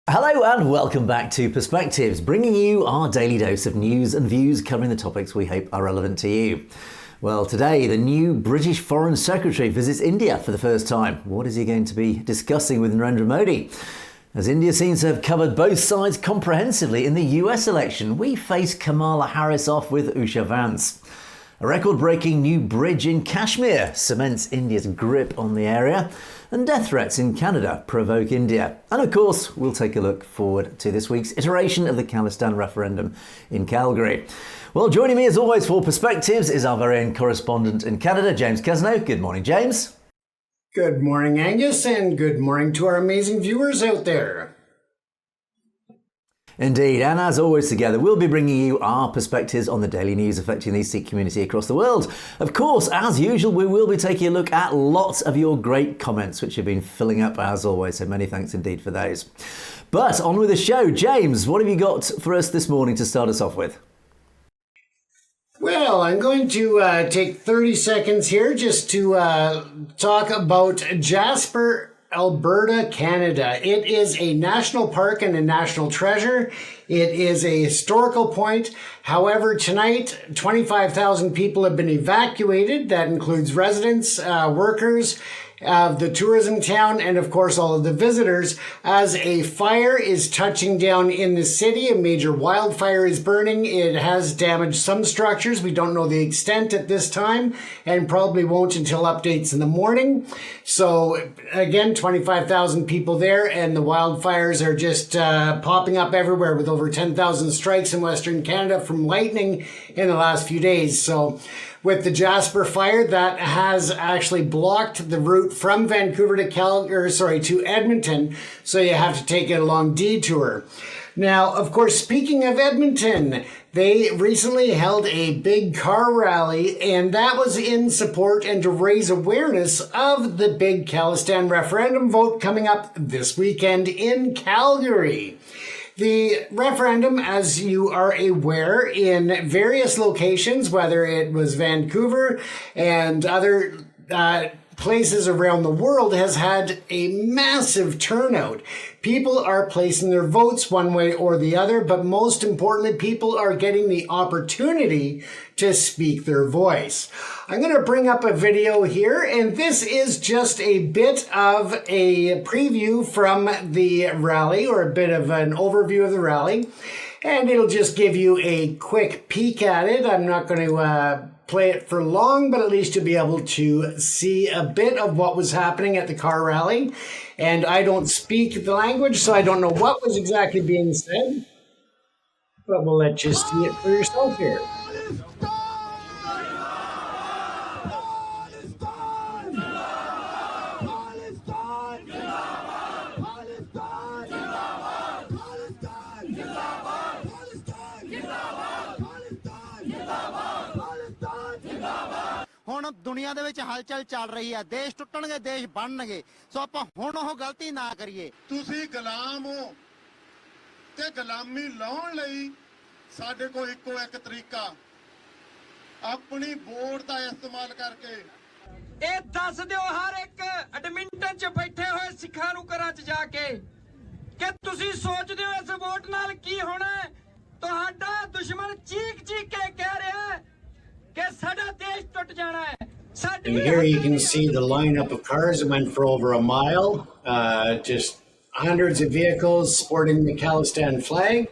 Hello and welcome back to Perspectives, bringing you our daily dose of news and views covering the topics we hope are relevant to you. Well, today the new British Foreign Secretary visits India for the first time. What is he going to be discussing with Narendra Modi? As India seems to have covered both sides comprehensively in the US election, we face Kamala Harris off with Usha Vance. A record-breaking new bridge in Kashmir cements India's grip on the area, and death threats in Canada provoke India. And of course, we'll take a look forward to this week's iteration of the Khalistan Referendum in Calgary. Well, joining me as always for Perspectives is our very own correspondent in Canada, James Cousineau. Good morning, James. Good morning, Angus, and good morning to our amazing viewers out there. Indeed, and as always together, we'll be bringing you our perspectives on the daily news affecting the Sikh community across the world. Of course, as usual, we will be taking a look at lots of your great comments, which have been filling up as always, so many thanks indeed for those. But on with the show. James, what have you got for us this morning to start us off with? Well, I'm going to take 30 seconds here just to talk about Jasper, Alberta, Canada. It is a national park and a national treasure. It is a historical point. However, tonight, 25,000 people have been evacuated. That includes residents, workers, the tourism town, and of course all of the visitors, as a fire is touching down in the city. A major wildfire is burning. It has damaged some structures. We don't know the extent at this time and probably won't until updates in the morning. So again, 25,000 people there, and the wildfires are just popping up everywhere, with over 10,000 strikes in Western Canada from lightning in the last few days. So with the Jasper fire, that has actually blocked the route from Vancouver to Edmonton, so you have to take a long detour. Now, of course, speaking of Edmonton, they recently held a big car rally, and that was in support and to raise awareness of the big Khalistan referendum vote coming up this weekend in Calgary. The referendum, as you are aware, in various locations, whether it was Vancouver and other places around the world, has had a massive turnout. People are placing their votes one way or the other, but most importantly, people are getting the opportunity to speak their voice. I'm going to bring up a video here, and this is just a bit of a preview from the rally, or a bit of an overview of the rally, and it'll just give you a quick peek at it. I'm not going to play it for long, but at least you'll be able to see a bit of what was happening at the car rally. And I don't speak the language, so I don't know what was exactly being said, but we'll let you see it for yourself here. ਹੁਣ ਦੁਨੀਆ ਦੇ ਵਿੱਚ ਹਲਚਲ ਚੱਲ ਰਹੀ ਹੈ, ਦੇਸ਼ ਟੁੱਟਣਗੇ, ਦੇਸ਼ ਬਣਨਗੇ, ਸੋ ਆਪਾਂ ਹੁਣ ਉਹ ਗਲਤੀ ਨਾ ਕਰੀਏ। ਤੁਸੀਂ ਗੁਲਾਮ ਹੋ ਤੇ ਗੁਲਾਮੀ ਲਾਉਣ ਲਈ ਸਾਡੇ ਕੋਲ ਇੱਕੋ ਇੱਕ ਤਰੀਕਾ, ਆਪਣੀ ਵੋਟ ਦਾ ਇਸਤੇਮਾਲ ਕਰਕੇ ਇਹ ਦੱਸ ਦਿਓ ਹਰ ਇੱਕ ਐਡਮਿੰਟਨ 'ਚ ਬੈਠੇ ਹੋਏ ਸਿੱਖਾਂ ਨੂੰ ਘਰਾਂ 'ਚ ਜਾ ਕੇ ਕਿ ਤੁਸੀਂ ਸੋਚਦੇ ਹੋ ਇਸ ਵੋਟ ਨਾਲ ਕੀ ਹੋਣਾ ਹੈ। ਤੁਹਾਡਾ ਦੁਸ਼ਮਣ ਚੀਕ ਚੀਕ ਕੇ ਕਹਿ ਰਿਹਾ ਹੈ ਕਿ ਸਾਡਾ ਦੇਸ਼ ਟੁੱਟ ਜਾਣਾ ਹੈ। And here you can see the lineup of cars that went for over a mile, just hundreds of vehicles sporting the Khalistan flag,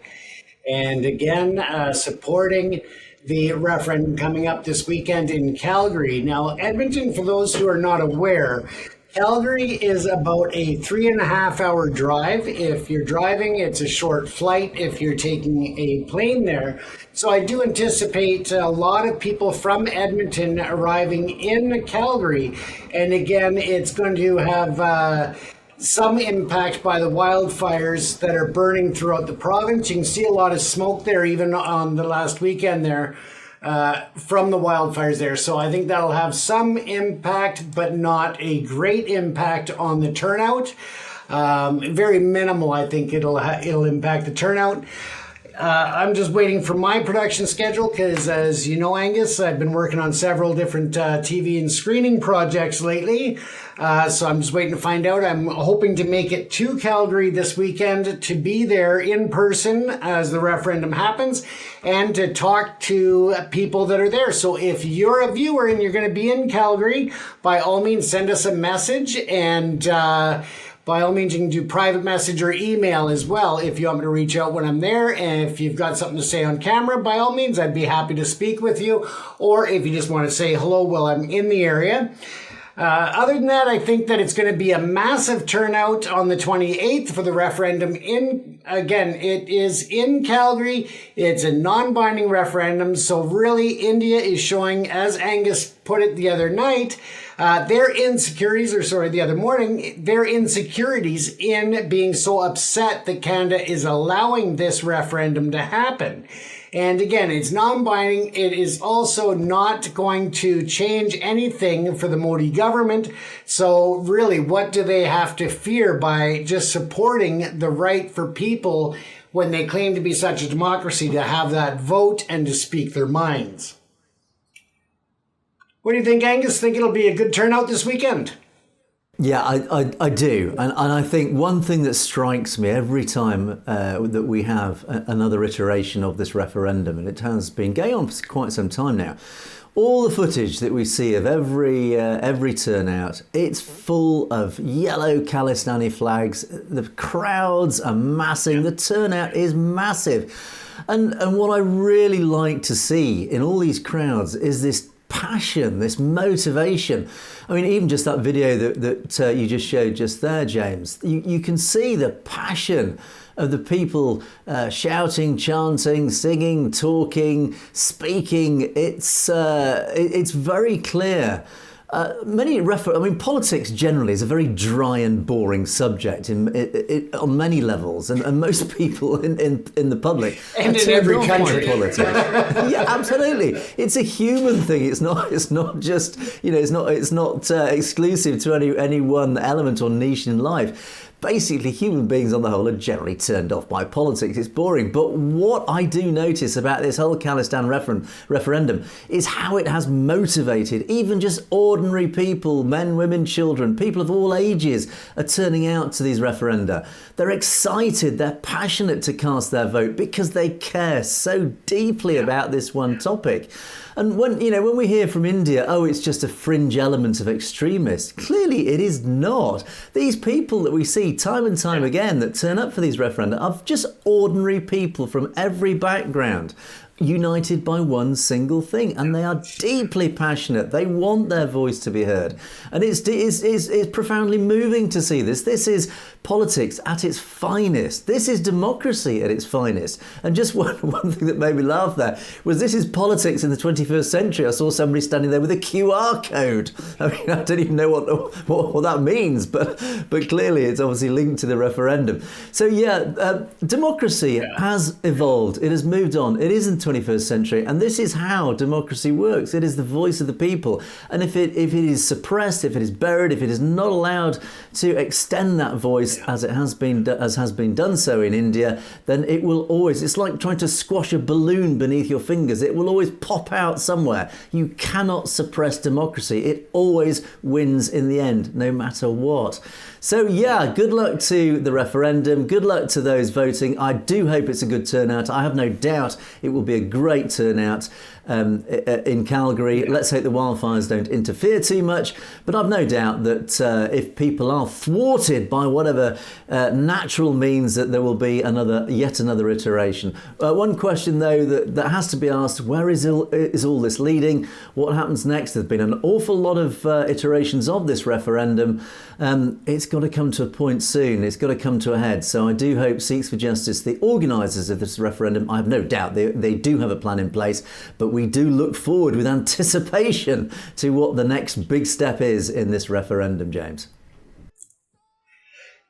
and again supporting the referendum coming up this weekend in Calgary. Now, Edmonton, for those who are not aware, Calgary is about a 3.5 hour drive. If you're driving, it's a short flight if you're taking a plane there. So I do anticipate a lot of people from Edmonton arriving in Calgary. And again, it's going to have some impact by the wildfires that are burning throughout the province. You can see a lot of smoke there, even on the last weekend there. From the wildfires there. So I think that'll have some impact, but not a great impact on the turnout. Very minimal, I think it'll impact the turnout. I'm just waiting for my production schedule because, as you know, Angus, I've been working on several different TV and screening projects lately. So I'm just waiting to find out. I'm hoping to make it to Calgary this weekend to be there in person as the referendum happens and to talk to people that are there. So if you're a viewer and you're going to be in Calgary, by all means, send us a message, and by all means, you can do private message or email as well if you want me to reach out when I'm there. And if you've got something to say on camera, by all means, I'd be happy to speak with you. Or if you just want to say hello while I'm in the area. Other than that, I think that it's going to be a massive turnout on the 28th for the referendum. Again, it is in Calgary. It's a non-binding referendum. So really, India is showing, as Angus put it the other night, their insecurities in being so upset that Canada is allowing this referendum to happen. And again, it's non-binding. It is also not going to change anything for the Modi government. So really, what do they have to fear by just supporting the right for people when they claim to be such a democracy to have that vote and to speak their minds? What do you think, Angus? Think it'll be a good turnout this weekend? Yeah, I do. And I think one thing that strikes me every time that we have another iteration of this referendum, and it has been going on for quite some time now, all the footage that we see of every turnout, it's full of yellow Khalistani flags. The crowds are massive. The turnout is massive. And what I really like to see in all these crowds is this passion, this motivation. I mean, even just that video that you just showed just there, James, you can see the passion of the people shouting, chanting, singing, talking, speaking. It's very clear. Politics generally is a very dry and boring subject on many levels, and most people in the public and in every country. Politics. Yeah, absolutely. It's a human thing. It's not just it's not exclusive to any one element or niche in life. Basically, human beings on the whole are generally turned off by politics. It's boring. But what I do notice about this whole Khalistan referendum is how it has motivated even just ordinary people, men, women, children, people of all ages are turning out to these referenda. They're excited, they're passionate to cast their vote because they care so deeply about this one topic. And when we hear from India, oh, it's just a fringe element of extremists, clearly it is not. These people that we see time and time again that turn up for these referenda are just ordinary people from every background, united by one single thing, and they are deeply passionate. They want their voice to be heard, and it's profoundly moving to see this. This is politics at its finest. This is democracy at its finest. And just one thing that made me laugh there was this is politics in the 21st century. I saw somebody standing there with a QR code. I mean, I don't even know what that means, but clearly it's obviously linked to the referendum. So democracy has evolved. It has moved on. It is in the 21st century, and this is how democracy works. It is the voice of the people, and if it is suppressed, if it is buried, if it is not allowed to extend that voice as has been done so in India, then it will always, it's like trying to squash a balloon beneath your fingers. It will always pop out somewhere. You cannot suppress democracy. It always wins in the end, no matter what. So good luck to the referendum. Good luck to those voting. I do hope it's a good turnout. I have no doubt it will be a great turnout in Calgary. Let's hope the wildfires don't interfere too much. But I've no doubt that if people are thwarted by whatever natural means, that there will be yet another iteration. One question, though, that has to be asked: where is all this leading? What happens next? There's been an awful lot of iterations of this referendum. It's got to come to a point soon. It's got to come to a head. So I do hope Sikhs for Justice, the organisers of this referendum, I have no doubt they do have a plan in place, but we do look forward with anticipation to what the next big step is in this referendum, James.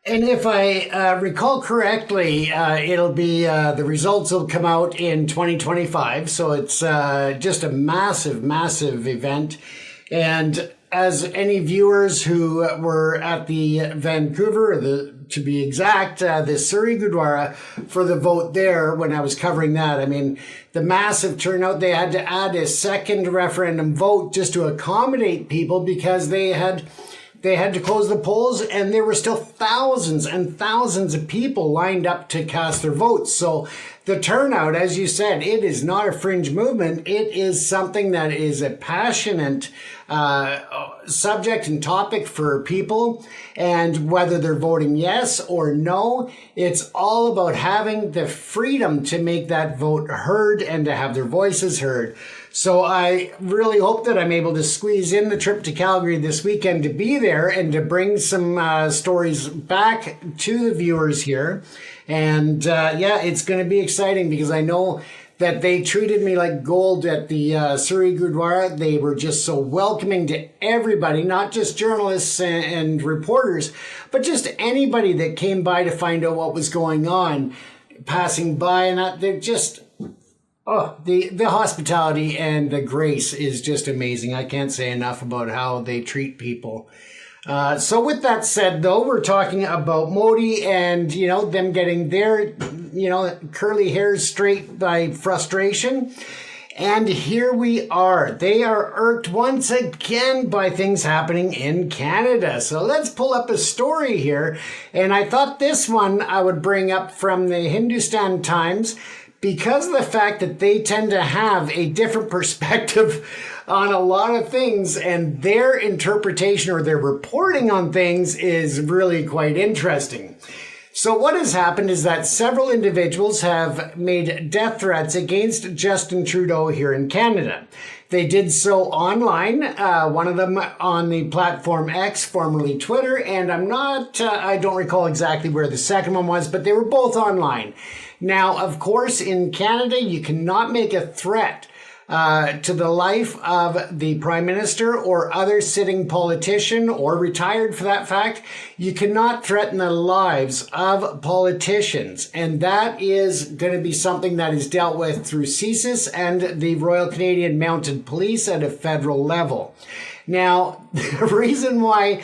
And if I recall correctly, it'll be the results will come out in 2025. So it's just a massive, massive event. And as any viewers who were at the Vancouver, or the to be exact, the Surrey Gurdwara for the vote there when I was covering that. I mean, the massive turnout, they had to add a second referendum vote just to accommodate people because they had to close the polls, and there were still thousands and thousands of people lined up to cast their votes. So the turnout, as you said, it is not a fringe movement. It is something that is a passionate subject and topic for people. And whether they're voting yes or no, it's all about having the freedom to make that vote heard and to have their voices heard. So I really hope that I'm able to squeeze in the trip to Calgary this weekend to be there and to bring some stories back to the viewers here. And yeah, it's going to be exciting because I know that they treated me like gold at the Surrey Gurdwara. They were just so welcoming to everybody, not just journalists and reporters, but just anybody that came by to find out what was going on, passing by, and they're just... Oh, the hospitality and the grace is just amazing. I can't say enough about how they treat people. So with that said, though, we're talking about Modi and, them getting their, curly hairs straight by frustration. And here we are. They are irked once again by things happening in Canada. So let's pull up a story here. And I thought this one I would bring up from the Hindustan Times, because of the fact that they tend to have a different perspective on a lot of things, and their interpretation or their reporting on things is really quite interesting. So what has happened is that several individuals have made death threats against Justin Trudeau here in Canada. They did so online, one of them on the platform X, formerly Twitter, and I don't recall exactly where the second one was, but they were both online. Now, of course, in Canada, you cannot make a threat to the life of the Prime Minister or other sitting politician, or retired for that fact. You cannot threaten the lives of politicians. And that is going to be something that is dealt with through CSIS and the Royal Canadian Mounted Police at a federal level. Now, the reason why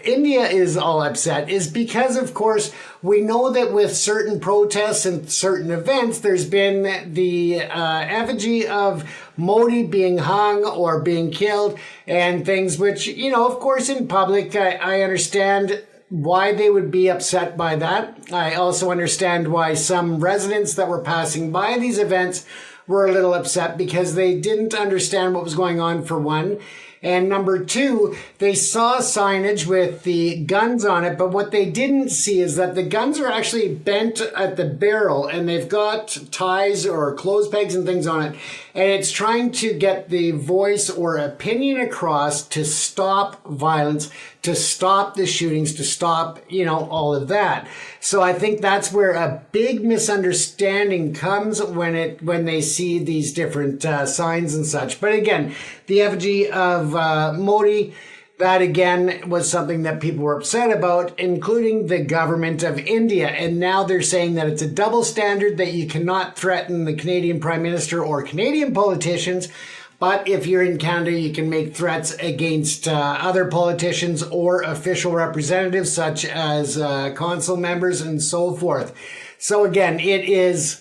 India is all upset is because, of course, we know that with certain protests and certain events, there's been the effigy of Modi being hung or being killed and things which, of course, in public, I understand why they would be upset by that. I also understand why some residents that were passing by these events were a little upset because they didn't understand what was going on, for one. And number two, they saw signage with the guns on it, but what they didn't see is that the guns are actually bent at the barrel, and they've got ties or clothes pegs and things on it. And it's trying to get the voice or opinion across to stop violence, to stop the shootings, to stop, all of that. So I think that's where a big misunderstanding comes when they see these different signs and such. But again, the effigy of Modi, that again was something that people were upset about, including the government of India. And now they're saying that it's a double standard, that you cannot threaten the Canadian Prime Minister or Canadian politicians. But if you're in Canada, you can make threats against other politicians or official representatives, such as council members and so forth. So again, it's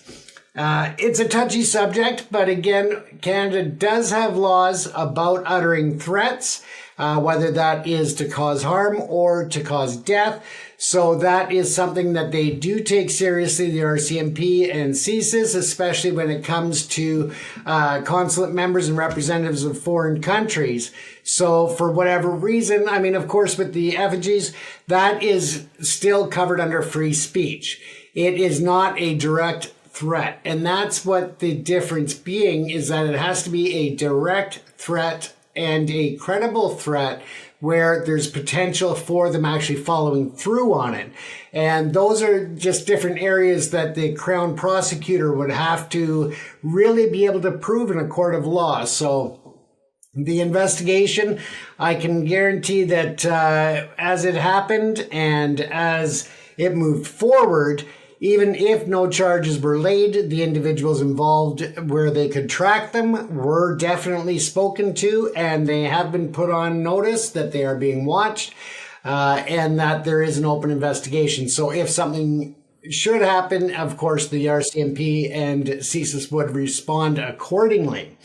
a touchy subject, but again, Canada does have laws about uttering threats, whether that is to cause harm or to cause death. So that is something that they do take seriously, the RCMP and CSIS, especially when it comes to consulate members and representatives of foreign countries. So for whatever reason, of course, with the effigies, that is still covered under free speech. It is not a direct threat. And that's what the difference being, is that it has to be a direct threat and a credible threat where there's potential for them actually following through on it. And those are just different areas that the Crown prosecutor would have to really be able to prove in a court of law. So the investigation, I can guarantee that as it happened and as it moved forward, even if no charges were laid, the individuals involved where they could track them were definitely spoken to, and they have been put on notice that they are being watched. and that there is an open investigation. So if something should happen, of course, the RCMP and CSIS would respond accordingly.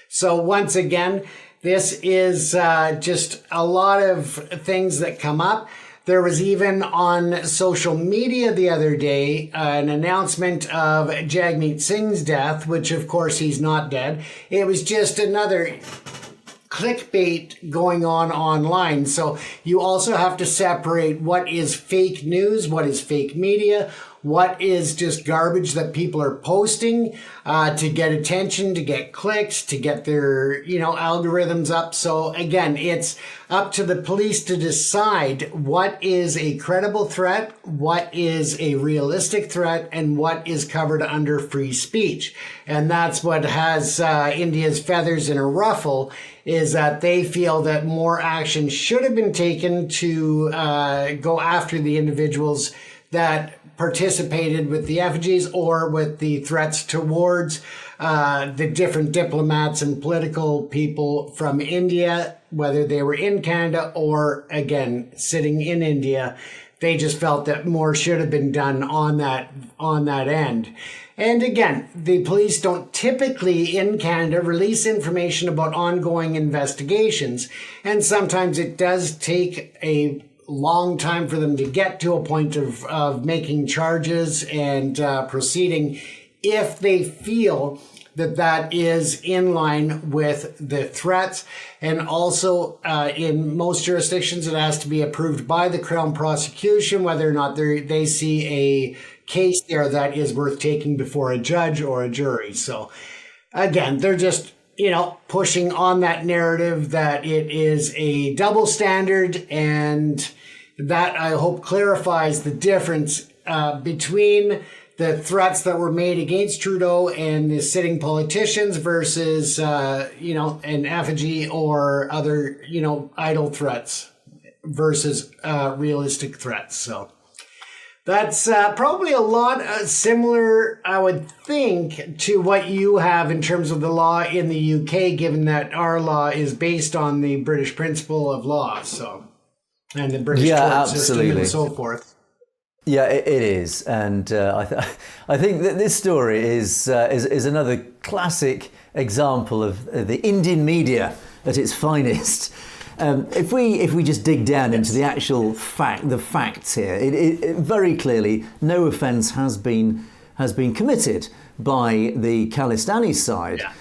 So once again, this is just a lot of things that come up. There was even on social media the other day an announcement of Jagmeet Singh's death, which of course he's not dead. It was just another clickbait going on online. So you also have to separate what is fake news, what is fake media, what is just garbage that people are posting to get attention, to get clicks, to get their, algorithms up. So again, it's up to the police to decide what is a credible threat, what is a realistic threat, and what is covered under free speech. And that's what has India's feathers in a ruffle, is that they feel that more action should have been taken to go after the individuals that participated with the effigies or with the threats towards the different diplomats and political people from India, whether they were in Canada or, again, sitting in India. They just felt that more should have been done on that end. And again, the police don't typically in Canada release information about ongoing investigations. And sometimes it does take a long time for them to get to a point of making charges and proceeding if they feel that is in line with the threats. And also in most jurisdictions, it has to be approved by the Crown prosecution, whether or not they see a case there that is worth taking before a judge or a jury. So again, they're just pushing on that narrative that it is a double standard, and that I hope clarifies the difference between the threats that were made against Trudeau and the sitting politicians versus, an effigy or other, idle threats versus realistic threats. So that's probably a lot similar, I would think, to what you have in terms of the law in the UK, given that our law is based on the British principle of law, and the British court system and so forth. Yeah, it is, and I think that this story is another classic example of the Indian media at its finest. If we just dig down into the actual facts here, it very clearly no offence has been committed by the Khalistani side. Yeah.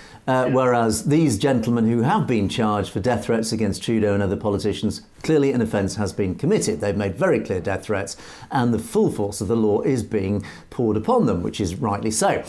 Whereas these gentlemen who have been charged for death threats against Trudeau and other politicians, clearly an offence has been committed. They've made very clear death threats, and the full force of the law is being poured upon them, which is rightly so.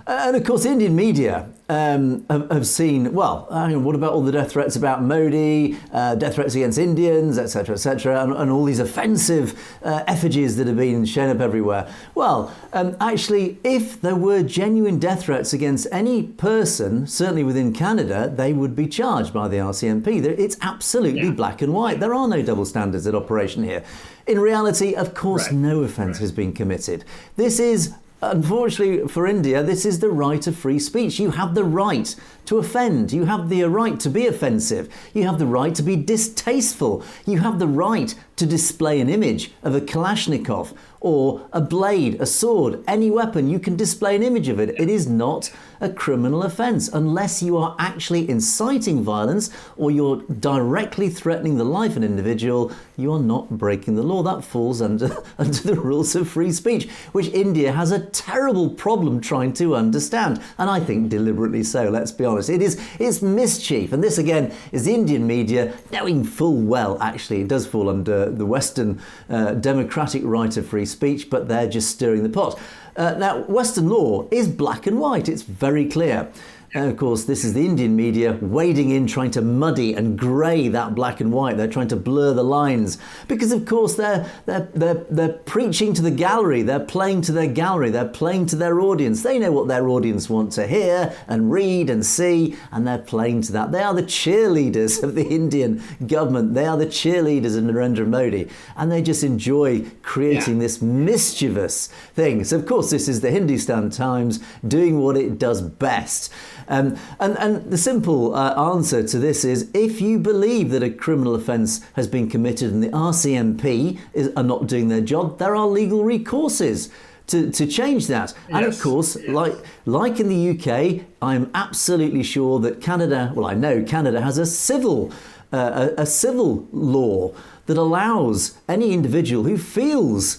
And of course, Indian media have seen, what about all the death threats about Modi, death threats against Indians, etc., and all these offensive effigies that have been shown up everywhere? Well, actually, if there were genuine death threats against any person, certainly within Canada, they would be charged by the RCMP. It's absolutely black and white. There are no double standards at operation here. In reality, of course, no offence has been committed. This is, unfortunately for India, this is the right of free speech. You have the right to offend. You have the right to be offensive. You have the right to be distasteful. You have the right to display an image of a Kalashnikov or a blade, a sword, any weapon. You can display an image of it. It is not a criminal offence unless you are actually inciting violence or you're directly threatening the life of an individual. You are not breaking the law. That falls under the rules of free speech, which India has a terrible problem trying to understand, and I think deliberately so. Let's be honest. It's mischief, and this again is the Indian media knowing full well actually it does fall under the Western democratic right of free speech, but they're just stirring the pot. Now, Western law is black and white. It's very clear. And of course, this is the Indian media wading in, trying to muddy and grey that black and white. They're trying to blur the lines because, of course, they're preaching to the gallery. They're playing to their gallery. They're playing to their audience. They know what their audience want to hear and read and see, and they're playing to that. They are the cheerleaders of the Indian government. They are the cheerleaders of Narendra Modi, and they just enjoy creating this mischievous thing. So, of course, this is the Hindustan Times doing what it does best. And the simple answer to this is, if you believe that a criminal offence has been committed and the RCMP are not doing their job, there are legal recourses to change that. And of course, like in the UK, I'm absolutely sure that Canada, well, I know Canada has a civil law that allows any individual who feels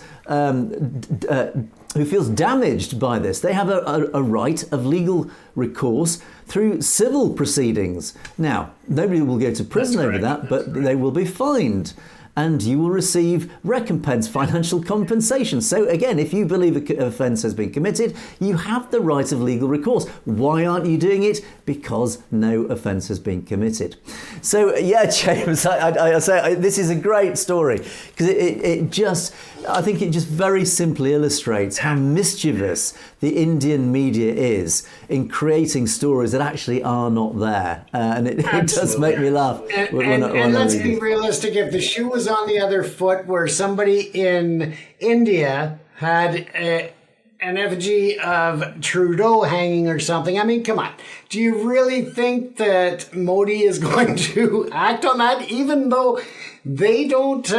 damaged by this, they have a right of legal recourse through civil proceedings. Now, nobody will go to prison over that, but they will be fined. And you will receive recompense, financial compensation. So again, if you believe an offence has been committed, you have the right of legal recourse. Why aren't you doing it? Because no offence has been committed. So yeah, James, I say this is a great story, because I think it just very simply illustrates how mischievous the Indian media is in creating stories that actually are not there. And it does make me laugh. And let's be realistic. If the shoe was on the other foot, where somebody in India had an effigy of Trudeau hanging or something, I mean, come on. Do you really think that Modi is going to act on that, even though they don't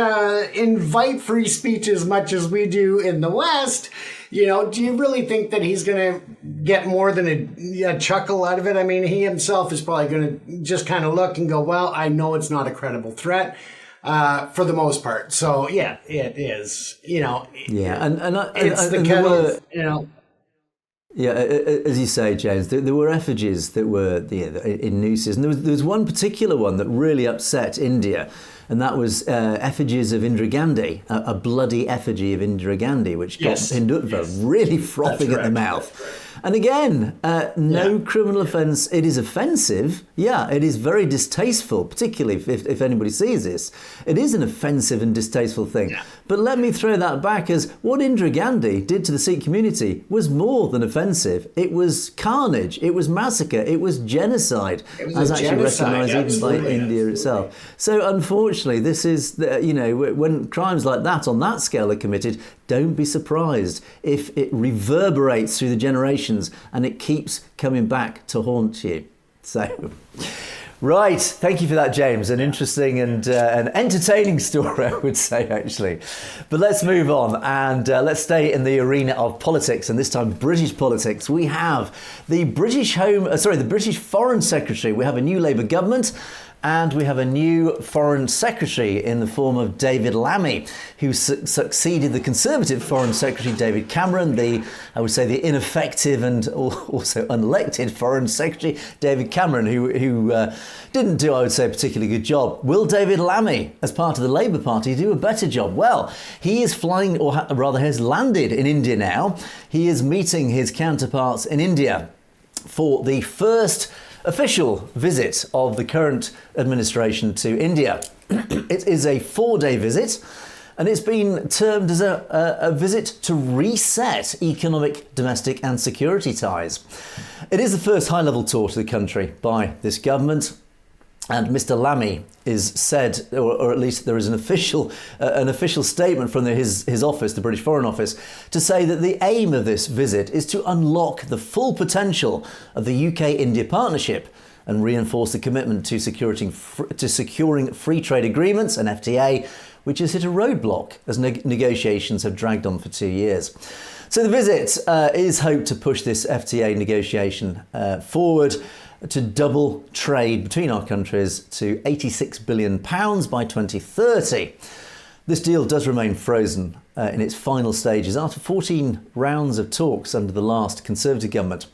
invite free speech as much as we do in the West? You know, do you really think that he's going to get more than a chuckle out of it? I mean, he himself is probably going to just kind of look and go, well, I know it's not a credible threat for the most part. So, yeah, it is. You know, yeah, it's the kettle, you know. Yeah, as you say, James, there were effigies that were in nooses, and there was one particular one that really upset India, and that was effigies of Indira Gandhi, a bloody effigy of Indira Gandhi, which got Hindutva really frothing at the mouth. And again, no criminal offence. It is offensive. Yeah, it is very distasteful, particularly if anybody sees this. It is an offensive and distasteful thing. Yeah. But let me throw that back as what Indira Gandhi did to the Sikh community was more than offensive. It was carnage. It was massacre. It was genocide, as actually recognised even by India itself. So unfortunately, this is, when crimes like that on that scale are committed, don't be surprised if it reverberates through the generations and it keeps coming back to haunt you. So, right, thank you for that, James. An interesting and an entertaining story, I would say, actually. But let's move on and let's stay in the arena of politics, and this time British politics. We have the British Foreign Secretary. We have a new Labour government. And we have a new Foreign Secretary in the form of David Lammy, who succeeded the Conservative Foreign Secretary David Cameron, the ineffective and also unelected Foreign Secretary David Cameron, who didn't do, I would say, a particularly good job. Will David Lammy, as part of the Labour Party, do a better job? Well, he is flying, or rather has landed in India now. He is meeting his counterparts in India for the first official visit of the current administration to India. It is a 4-day visit, and it's been termed as a visit to reset economic, domestic and security ties. It is the first high-level tour to the country by this government, and Mr. Lammy is said, or at least there is an official statement from his office, the British Foreign Office, to say that the aim of this visit is to unlock the full potential of the UK-India partnership and reinforce the commitment to securing free trade agreements, an FTA, which has hit a roadblock as negotiations have dragged on for 2 years. So the visit is hoped to push this FTA negotiation forward to double trade between our countries to £86 billion by 2030. This deal does remain frozen in its final stages after 14 rounds of talks under the last Conservative government.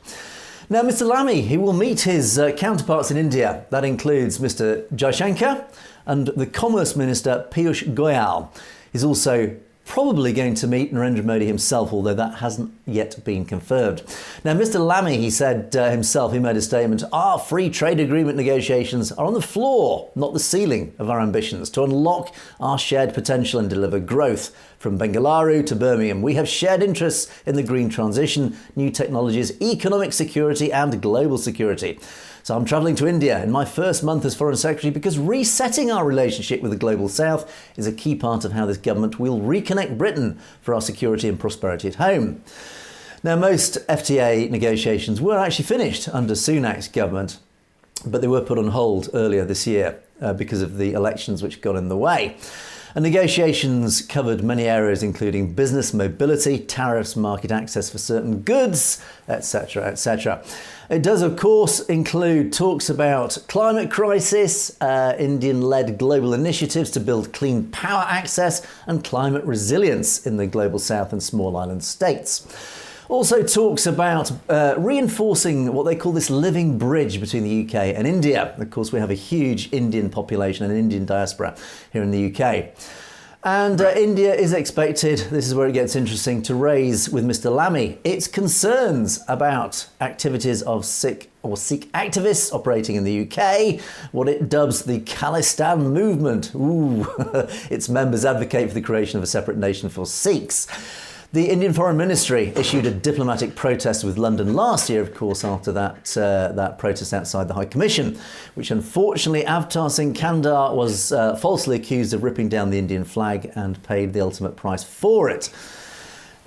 Now, Mr. Lammy, he will meet his counterparts in India. That includes Mr. Jaishankar and the Commerce Minister Piyush Goyal. He's also probably going to meet Narendra Modi himself, although that hasn't yet been confirmed. Now, Mr. Lammy, he said himself, he made a statement, our free trade agreement negotiations are on the floor, not the ceiling of our ambitions, to unlock our shared potential and deliver growth. From Bengaluru to Birmingham, we have shared interests in the green transition, new technologies, economic security and global security. So I'm travelling to India in my first month as Foreign Secretary because resetting our relationship with the Global South is a key part of how this government will reconnect Britain for our security and prosperity at home. Now, most FTA negotiations were actually finished under Sunak's government, but they were put on hold earlier this year because of the elections which got in the way. And negotiations covered many areas, including business mobility, tariffs, market access for certain goods, etc., etc. It does, of course, include talks about climate crisis, Indian-led global initiatives to build clean power access and climate resilience in the global south and small island states. Also talks about reinforcing what they call this living bridge between the UK and India. Of course, we have a huge Indian population and Indian diaspora here in the UK. And India is expected, this is where it gets interesting, to raise with Mr. Lamy its concerns about activities of Sikh activists operating in the UK, what it dubs the Khalistan movement. Ooh, its members advocate for the creation of a separate nation for Sikhs. The Indian Foreign Ministry issued a diplomatic protest with London last year, of course, after that protest outside the High Commission, which unfortunately Avtar Singh Kandar was falsely accused of ripping down the Indian flag and paid the ultimate price for it.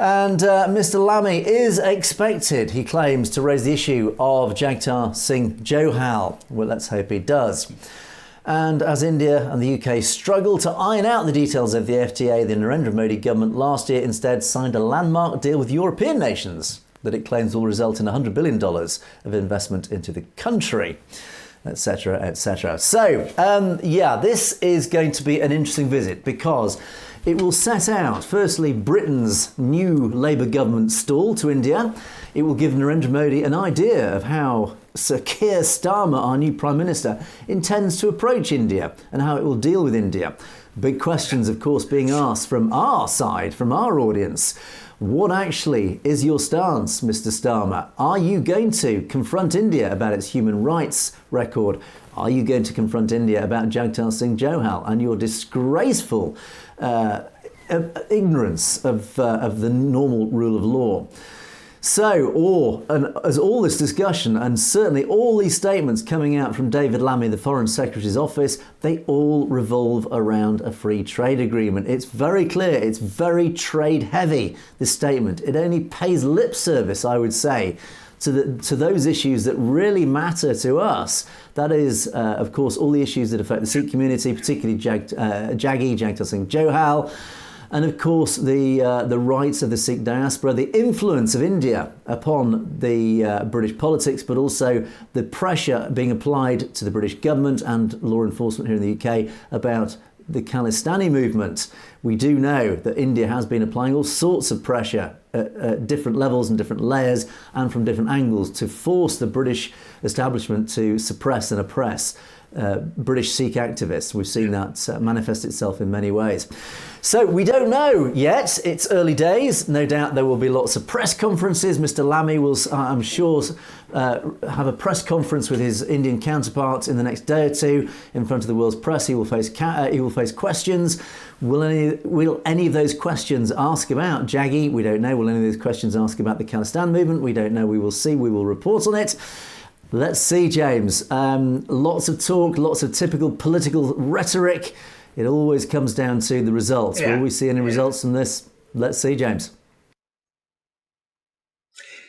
And Mr. Lamy is expected, he claims, to raise the issue of Jaggi Singh Johal. Well, let's hope he does. And as India and the UK struggle to iron out the details of the FTA, the Narendra Modi government last year instead signed a landmark deal with European nations that it claims will result in $100 billion of investment into the country, etc., etc. So, this is going to be an interesting visit because it will set out, firstly, Britain's new Labour government stall to India. It will give Narendra Modi an idea of how Sir Keir Starmer, our new Prime Minister, intends to approach India and how it will deal with India. Big questions, of course, being asked from our side, from our audience. What actually is your stance, Mr. Starmer? Are you going to confront India about its human rights record? Are you going to confront India about Jaggi Singh Johal and your disgraceful ignorance of the normal rule of law? So, as all this discussion and certainly all these statements coming out from David Lammy, the Foreign Secretary's office, they all revolve around a free trade agreement. It's very clear, it's very trade heavy, this statement. It only pays lip service, I would say, to those issues that really matter to us. That is, of course, all the issues that affect the Sikh community, particularly Jaggi Singh Johal, and of course the rights of the Sikh diaspora, the influence of India upon the British politics, but also the pressure being applied to the British government and law enforcement here in the UK about the Khalistani movement. We do know that India has been applying all sorts of pressure at different levels and different layers and from different angles to force the British establishment to suppress and oppress British Sikh activists. We've seen that manifest itself in many ways. So we don't know yet. It's early days. No doubt there will be lots of press conferences. Mr. Lammy will, I'm sure, have a press conference with his Indian counterparts in the next day or two in front of the world's press. He will face questions. Will any of those questions ask about Jaggi? We don't know. Will any of those questions ask about the Khalistan movement? We don't know. We will see. We will report on it. Let's see, James. Lots of talk, lots of typical political rhetoric. It always comes down to the results. Yeah. Will we see any results from this? Let's see, James.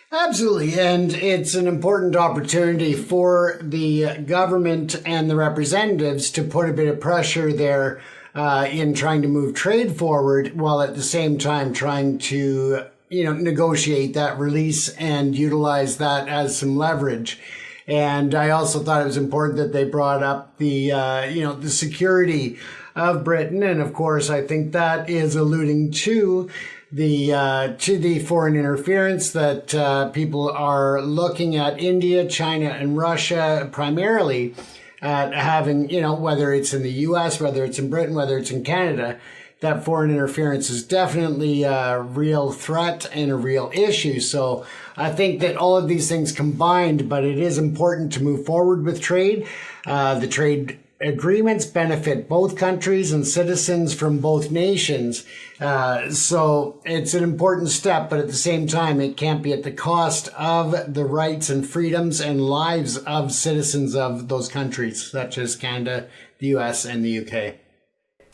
Absolutely. And it's an important opportunity for the government and the representatives to put a bit of pressure there in trying to move trade forward, while at the same time trying to, negotiate that release and utilize that as some leverage. And I also thought it was important that they brought up the security of Britain. And of course, I think that is alluding to the foreign interference that people are looking at India, China, and Russia primarily at having, whether it's in the US, whether it's in Britain, whether it's in Canada, that foreign interference is definitely a real threat and a real issue. So I think that all of these things combined, but it is important to move forward with trade. The trade agreements benefit both countries and citizens from both nations. So it's an important step, but at the same time, it can't be at the cost of the rights and freedoms and lives of citizens of those countries, such as Canada, the US, and the UK.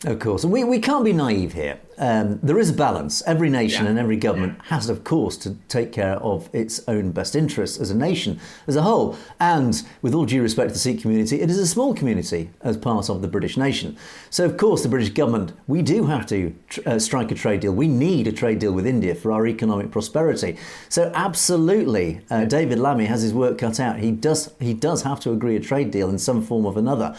Of course, and we can't be naive here. There is a balance. Every nation and every government has, of course, to take care of its own best interests as a nation, as a whole. And with all due respect to the Sikh community, it is a small community as part of the British nation. So, of course, the British government, we do have to strike a trade deal. We need a trade deal with India for our economic prosperity. So, absolutely, David Lammy has his work cut out. He does have to agree a trade deal in some form or another.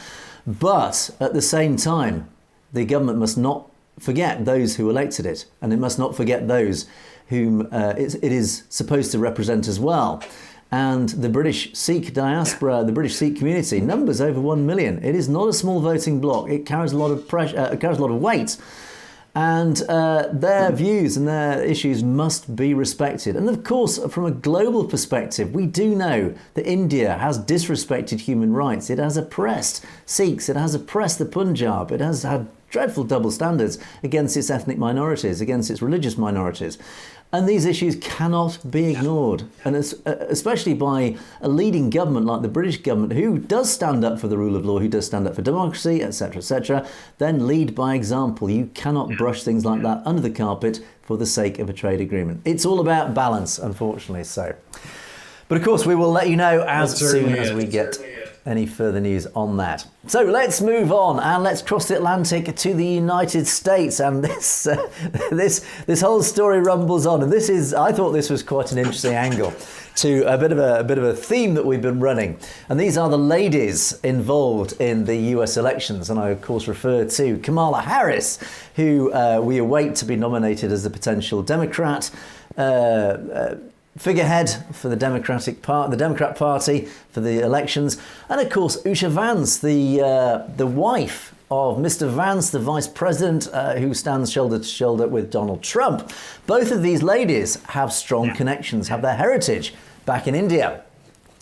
But at the same time, the government must not forget those who elected it, and it must not forget those whom it is supposed to represent as well. And the British Sikh diaspora, the British Sikh community, numbers over 1 million. It is not a small voting bloc. It carries a lot of pressure, it carries a lot of weight. And their views and their issues must be respected. And of course, from a global perspective, we do know that India has disrespected human rights. It has oppressed Sikhs. It has oppressed the Punjab. It has had dreadful double standards against its ethnic minorities, against its religious minorities. And these issues cannot be ignored, and especially by a leading government like the British government, who does stand up for the rule of law, who does stand up for democracy, etc., then lead by example. You cannot brush things like that under the carpet for the sake of a trade agreement. It's all about balance, unfortunately so. But of course, we will let you know as soon as we get any further news on that. So let's move on and let's cross the Atlantic to the United States. And this whole story rumbles on. And I thought this was quite an interesting angle to a bit of a theme that we've been running. And these are the ladies involved in the US elections. And I, of course, refer to Kamala Harris, who we await to be nominated as the potential Democrat figurehead for the Democrat Party for the elections, and of course Usha Vance, the wife of Mr. Vance, the Vice President, who stands shoulder to shoulder with Donald Trump. Both of these ladies have strong connections, have their heritage back in India,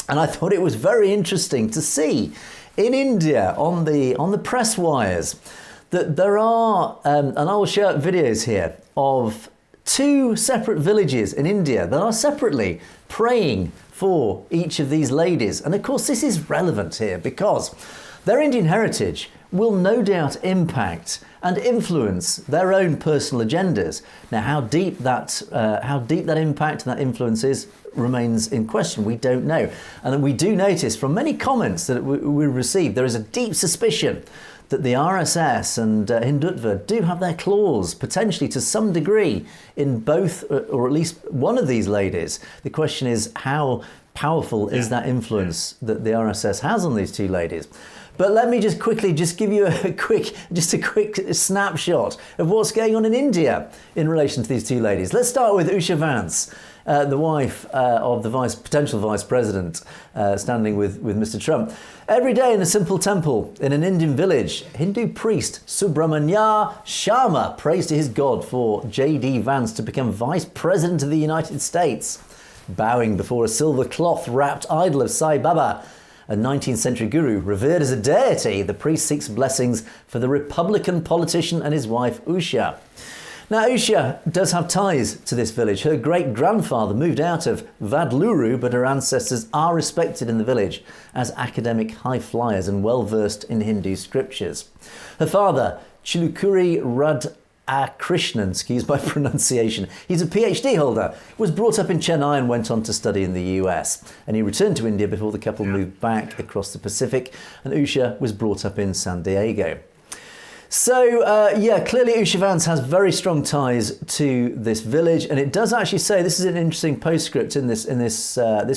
and I thought it was very interesting to see in India on the press wires that there are, and I will share videos here of 2 separate villages in India that are separately praying for each of these ladies. And of course, this is relevant here because their Indian heritage will no doubt impact and influence their own personal agendas. Now, how deep that impact and that influence is remains in question. We don't know. And we do notice from many comments that we received, there is a deep suspicion that the RSS and Hindutva do have their claws, potentially to some degree, in both, or at least one of these ladies. The question is, how powerful is that influence that the RSS has on these 2 ladies? But let me just quickly give you a quick snapshot of what's going on in India in relation to these 2 ladies. Let's start with Usha Vance, the wife of the potential vice president, standing with Mr. Trump. Every day in a simple temple in an Indian village, Hindu priest Subramanya Sharma prays to his God for J.D. Vance to become vice president of the United States. Bowing before a silver cloth-wrapped idol of Sai Baba, a 19th century guru revered as a deity, the priest seeks blessings for the Republican politician and his wife Usha. Now, Usha does have ties to this village. Her great-grandfather moved out of Vadluru, but her ancestors are respected in the village as academic high flyers and well-versed in Hindu scriptures. Her father, Chilukuri Radhakrishnan, excuse my pronunciation, he's a PhD holder, was brought up in Chennai and went on to study in the US. And he returned to India before the couple moved back across the Pacific, and Usha was brought up in San Diego. So, clearly Usha Vance has very strong ties to this village, and it does actually say, this is an interesting postscript in this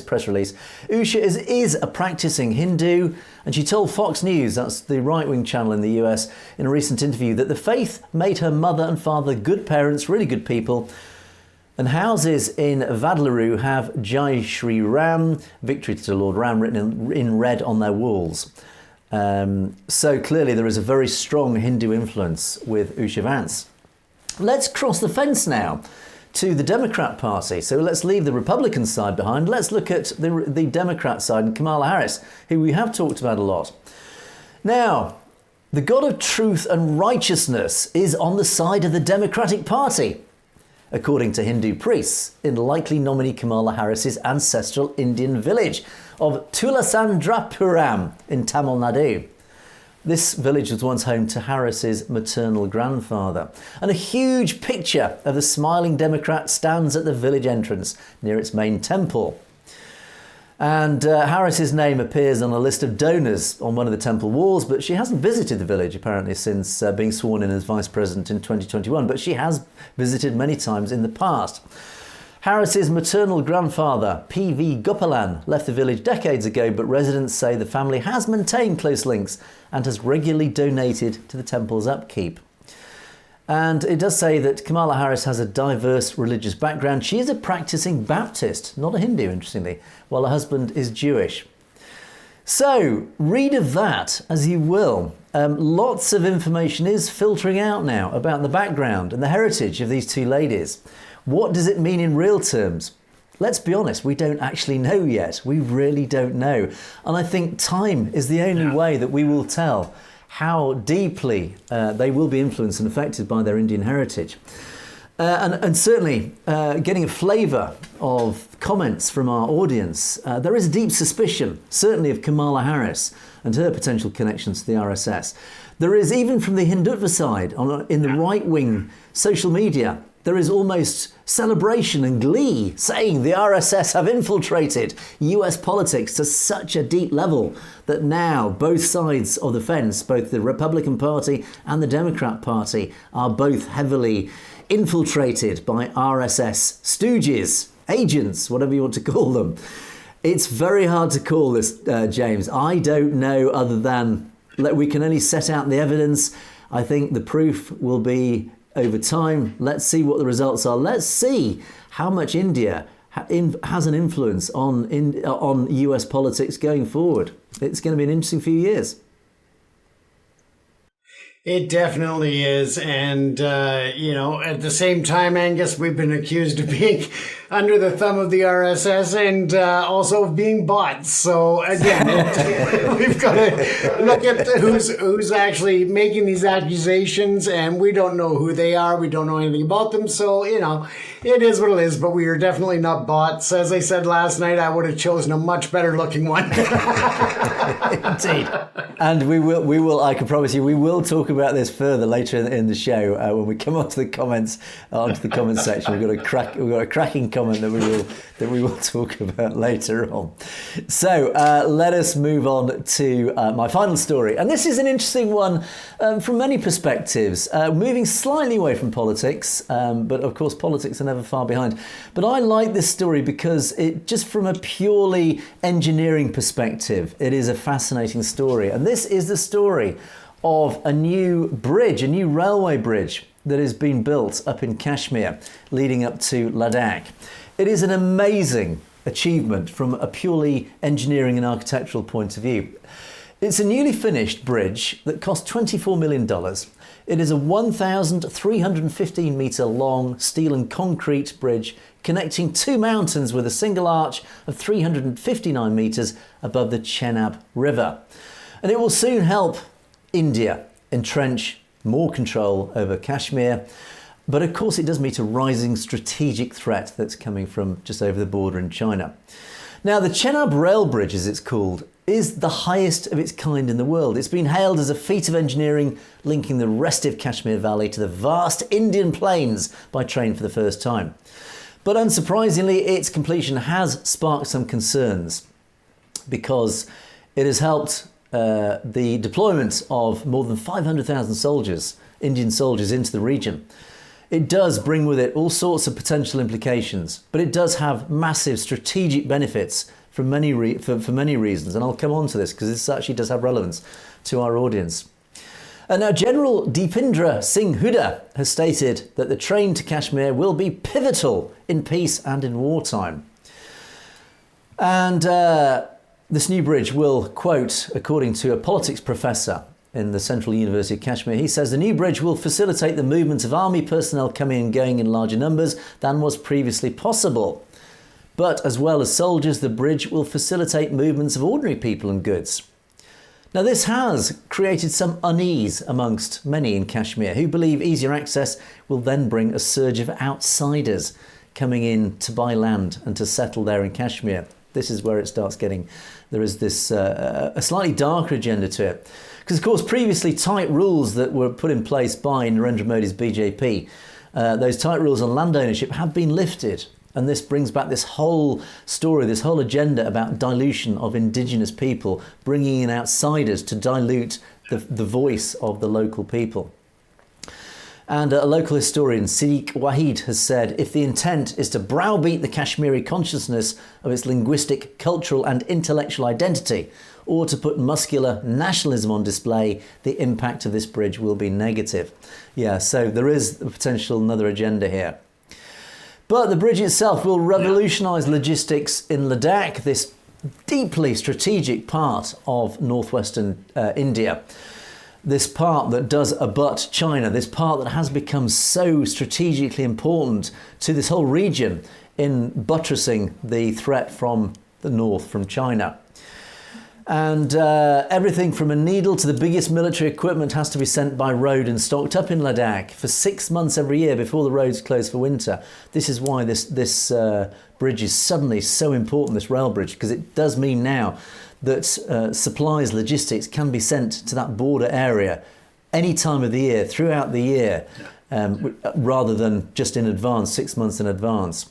press release, Usha is a practicing Hindu, and she told Fox News, that's the right-wing channel in the US, in a recent interview, that the faith made her mother and father good parents, really good people, and houses in Vadluru have Jai Shri Ram, victory to Lord Ram, written in red on their walls. So clearly there is a very strong Hindu influence with Usha Vance. Let's cross the fence now to the Democrat Party. So let's leave the Republican side behind. Let's look at the Democrat side and Kamala Harris, who we have talked about a lot. Now, the God of truth and righteousness is on the side of the Democratic Party, according to Hindu priests, in likely nominee Kamala Harris's ancestral Indian village of Tulasandrapuram in Tamil Nadu. This village was once home to Harris's maternal grandfather, and a huge picture of the smiling Democrat stands at the village entrance near its main temple. And Harris's name appears on a list of donors on one of the temple walls, but she hasn't visited the village apparently since being sworn in as vice president in 2021, but she has visited many times in the past. Harris's maternal grandfather, P.V. Gopalan, left the village decades ago, but residents say the family has maintained close links and has regularly donated to the temple's upkeep. And it does say that Kamala Harris has a diverse religious background. She is a practicing Baptist, not a Hindu, interestingly, while her husband is Jewish. So, read of that as you will. Lots of information is filtering out now about the background and the heritage of these two ladies. What does it mean in real terms? Let's be honest, we don't actually know yet. We really don't know. And I think time is the only way that we will tell how deeply they will be influenced and affected by their Indian heritage. And certainly getting a flavour of comments from our audience, there is a deep suspicion, certainly of Kamala Harris and her potential connections to the RSS. There is, even from the Hindutva side, in the right-wing social media, there is almost celebration and glee saying the RSS have infiltrated US politics to such a deep level that now both sides of the fence, both the Republican Party and the Democrat Party, are both heavily infiltrated by RSS stooges, agents, whatever you want to call them. It's very hard to call this, James. I don't know, other than we can only set out the evidence. I think the proof will be over time. Let's see what the results are. Let's see how much India has an influence on US politics going forward. It's going to be an interesting few years. It definitely is. And, at the same time, Angus, we've been accused of being under the thumb of the RSS and also of being bots. So, again, we've got to look at who's actually making these accusations, and we don't know who they are. We don't know anything about them. So, it is what it is, but we are definitely not bots. As I said last night, I would have chosen a much better looking one. Indeed. And we will, I can promise you, we will talk about this further later in the show when we come onto the comments section. We've got a cracking comment that we will talk about later on. So let us move on to my final story, and this is an interesting one from many perspectives, moving slightly away from politics, but of course politics are never far behind. But I like this story because it, just from a purely engineering perspective, it is a fascinating story. And this is the story of a new bridge, a new railway bridge that has been built up in Kashmir, leading up to Ladakh. It is an amazing achievement from a purely engineering and architectural point of view. It's a newly finished bridge that cost $24 million. It is a 1,315 metre long steel and concrete bridge connecting two mountains with a single arch of 359 metres above the Chenab River. And it will soon help India entrench more control over Kashmir. But of course it does meet a rising strategic threat that's coming from just over the border in China. Now, the Chenab Rail Bridge, as it's called, is the highest of its kind in the world. It's been hailed as a feat of engineering linking the restive Kashmir Valley to the vast Indian plains by train for the first time. But unsurprisingly, its completion has sparked some concerns because it has helped the deployment of more than 500,000 soldiers, Indian soldiers, into the region. It does bring with it all sorts of potential implications, but it does have massive strategic benefits for many reasons. And I'll come on to this because this actually does have relevance to our audience. And now General Deepindra Singh Hooda has stated that the train to Kashmir will be pivotal in peace and in wartime. And this new bridge will, quote, according to a politics professor in the Central University of Kashmir, he says the new bridge will facilitate the movement of army personnel coming and going in larger numbers than was previously possible. But as well as soldiers, the bridge will facilitate movements of ordinary people and goods. Now, this has created some unease amongst many in Kashmir who believe easier access will then bring a surge of outsiders coming in to buy land and to settle there in Kashmir. This is where it starts getting, there is this a slightly darker agenda to it. Because, of course, previously tight rules that were put in place by Narendra Modi's BJP, those tight rules on land ownership have been lifted. And this brings back this whole story, this whole agenda about dilution of indigenous people, bringing in outsiders to dilute the voice of the local people. And a local historian, Siddiq Wahid, has said, if the intent is to browbeat the Kashmiri consciousness of its linguistic, cultural and intellectual identity, or to put muscular nationalism on display, the impact of this bridge will be negative. Yeah, so there is a potential another agenda here. But the bridge itself will revolutionise logistics in Ladakh, this deeply strategic part of northwestern India. This part that does abut China, this part that has become so strategically important to this whole region in buttressing the threat from the north, from China. And everything from a needle to the biggest military equipment has to be sent by road and stocked up in Ladakh for 6 months every year before the roads close for winter. This is why this bridge is suddenly so important, this rail bridge, because it does mean now that supplies, logistics can be sent to that border area any time of the year, throughout the year, rather than just in advance, 6 months in advance.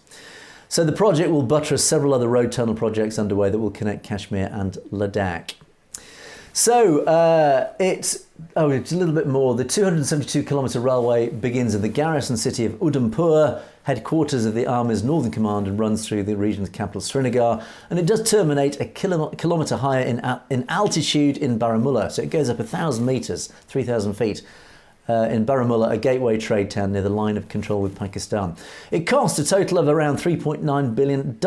So the project will buttress several other road tunnel projects underway that will connect Kashmir and Ladakh. So it's a little bit more. The 272-kilometre railway begins in the garrison city of Udhampur, headquarters of the Army's Northern Command, and runs through the region's capital, Srinagar. And it does terminate a kilometre higher in altitude in Baramulla. So it goes up 1,000 metres, 3,000 feet. In Baramulla, a gateway trade town near the line of control with Pakistan. It cost a total of around $3.9 billion,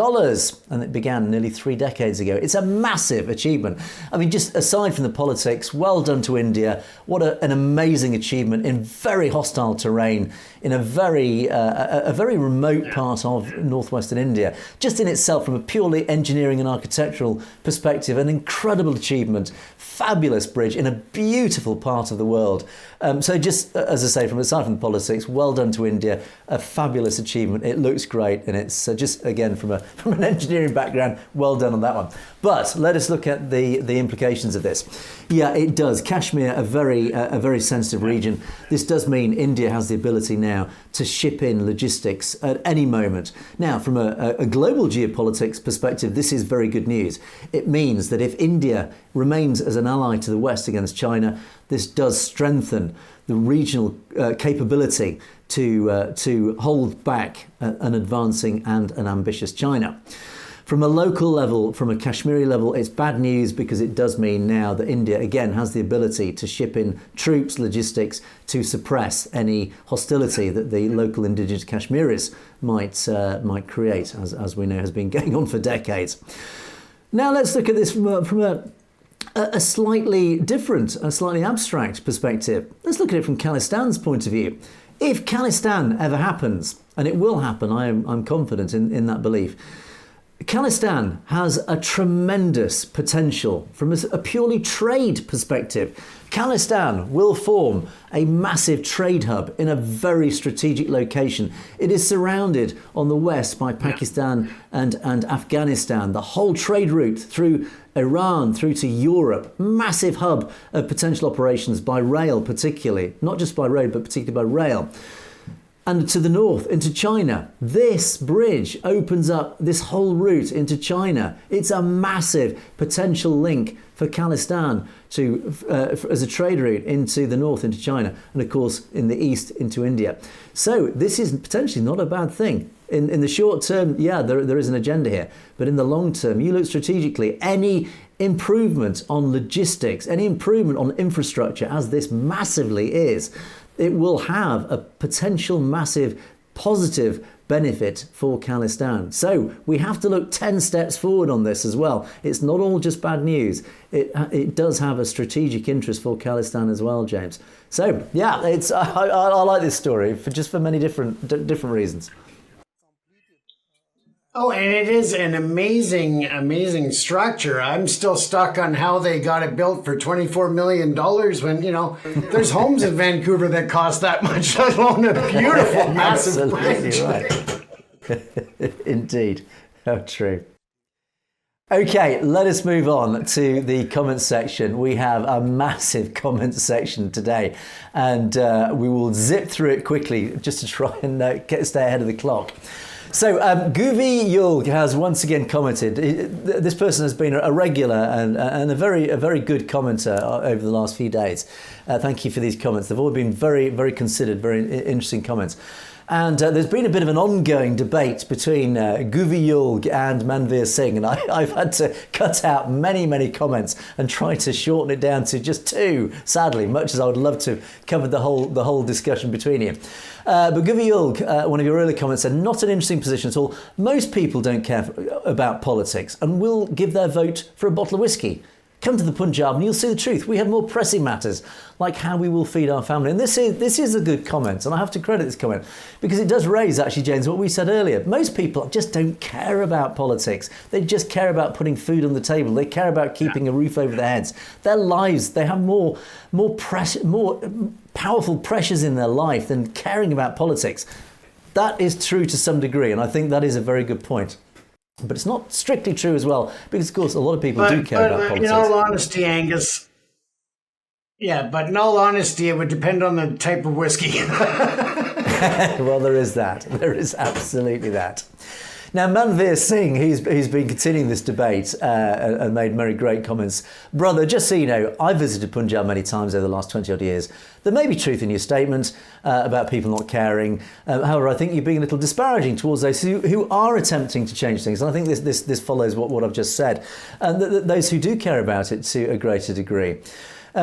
and it began nearly 3 decades ago. It's a massive achievement. I mean, just aside from the politics, well done to India. What an amazing achievement in very hostile terrain, in a very remote part of northwestern India. Just in itself, from a purely engineering and architectural perspective, an incredible achievement. Fabulous bridge in a beautiful part of the world. So just, as I say, aside from the politics, well done to India. A fabulous achievement. It looks great, and it's just, again, from an engineering background, well done on that one. But let us look at the implications of this. Yeah, it does. Kashmir, a very sensitive region. This does mean India has the ability now to ship in logistics at any moment. Now, from a global geopolitics perspective, this is very good news. It means that if India remains as an ally to the West against China, this does strengthen the regional capability to hold back an advancing and an ambitious China. From a local level, from a Kashmiri level, it's bad news because it does mean now that India, again, has the ability to ship in troops, logistics, to suppress any hostility that the local indigenous Kashmiris might create, as we know has been going on for decades. Now let's look at this from a slightly different, a slightly abstract perspective. Let's look at it from Khalistan's point of view. If Khalistan ever happens, and it will happen, I'm confident in that belief, Khalistan has a tremendous potential from a purely trade perspective. Khalistan will form a massive trade hub in a very strategic location. It is surrounded on the west by Pakistan and Afghanistan. The whole trade route through Iran through to Europe, massive hub of potential operations by rail particularly, not just by road but particularly by rail. And to the north, into China. This bridge opens up this whole route into China. It's a massive potential link for Khalistan as a trade route into the north, into China, and of course in the east into India. So this is potentially not a bad thing. In the short term, yeah, there is an agenda here. But in the long term, you look strategically, any improvement on logistics, any improvement on infrastructure, as this massively is, it will have a potential massive positive benefit for Khalistan. So we have to look 10 steps forward on this as well. It's not all just bad news. It does have a strategic interest for Khalistan as well, James. So yeah, I like this story for many different reasons. Oh, and it is an amazing structure. I'm still stuck on how they got it built for $24 million when, there's homes in Vancouver that cost that much, let alone a beautiful, massive bridge. Right. Indeed. How true. Okay, let us move on to the comments section. We have a massive comments section today, and we will zip through it quickly just to try and stay ahead of the clock. So, Guvi Yulg has once again commented. This person has been a regular and a very good commenter over the last few days. Thank you for these comments. They've all been very, very considered, very interesting comments. And there's been a bit of an ongoing debate between Guvi Yulg and Manveer Singh, and I've had to cut out many comments and try to shorten it down to just two, sadly, much as I would love to cover the whole discussion between you. But Guvi Yulg, one of your earlier comments, said, not an interesting position at all. Most people don't care about politics and will give their vote for a bottle of whiskey. Come to the Punjab and you'll see the truth. We have more pressing matters, like how we will feed our family. And this is a good comment, and I have to credit this comment, because it does raise, actually, James, what we said earlier. Most people just don't care about politics. They just care about putting food on the table. They care about keeping a roof over their heads. Their lives, they have more powerful pressures in their life than caring about politics. That is true to some degree, and I think that is a very good point. But it's not strictly true as well, because, of course, a lot of people do care about politics. In all honesty, Angus, but in all honesty, it would depend on the type of whiskey. Well, there is that. There is absolutely that. Now, Manveer Singh, who's been continuing this debate and made very great comments. Brother, just so you know, I've visited Punjab many times over the last 20-odd years. There may be truth in your statement about people not caring. However, I think you're being a little disparaging towards those who are attempting to change things. And I think this follows what I've just said. And those who do care about it to a greater degree.